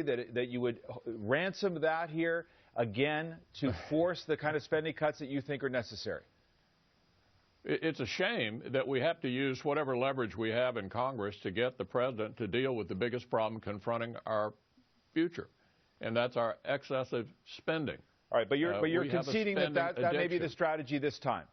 that you would ransom that here again to force the kind of spending cuts that you think are necessary? It's a shame that we have to use whatever leverage we have in Congress to get the president to deal with the biggest problem confronting our future, and that's our excessive spending. All right, but you're conceding that may be the strategy this time.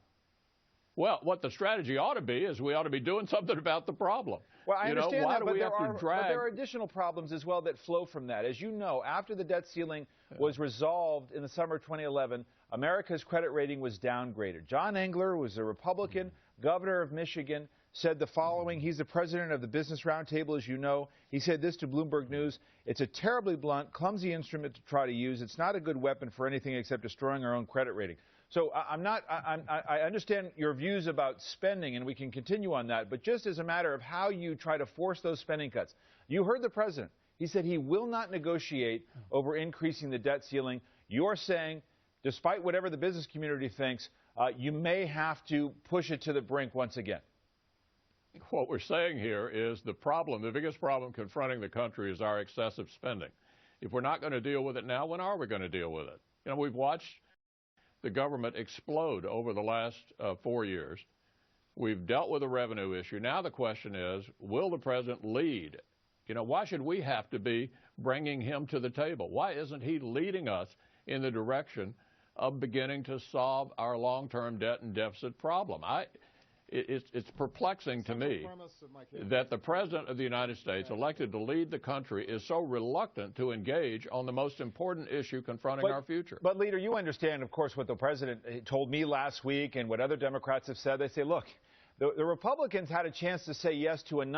Well, what the strategy ought to be is we ought to be doing something about the problem. Well, I understand that, but there are additional problems as well that flow from that. As you know, after the debt ceiling was resolved in the summer of 2011, America's credit rating was downgraded. John Engler was a Republican, governor of Michigan, said the following. He's the president of the Business Roundtable, as you know. He said this to Bloomberg News: "It's a terribly blunt, clumsy instrument to try to use. It's not a good weapon for anything except destroying our own credit rating." So I understand your views about spending, and we can continue on that, but just as a matter of how you try to force those spending cuts. You heard the president. He said he will not negotiate over increasing the debt ceiling. You're saying, despite whatever the business community thinks, you may have to push it to the brink once again. What we're saying here is the biggest problem confronting the country is our excessive spending. If we're not going to deal with it now, when are we going to deal with it? You know, we've watched the government explode over the last 4 years. We've dealt with a revenue issue. Now the question is, will the president lead? You know, why should we have to be bringing him to the table? Why isn't he leading us in the direction of beginning to solve our long-term debt and deficit problem? It's perplexing to me that the President of the United States, elected to lead the country, is so reluctant to engage on the most important issue confronting our future. But, Leader, you understand, of course, what the President told me last week and what other Democrats have said. They say, look, the Republicans had a chance to say yes to a number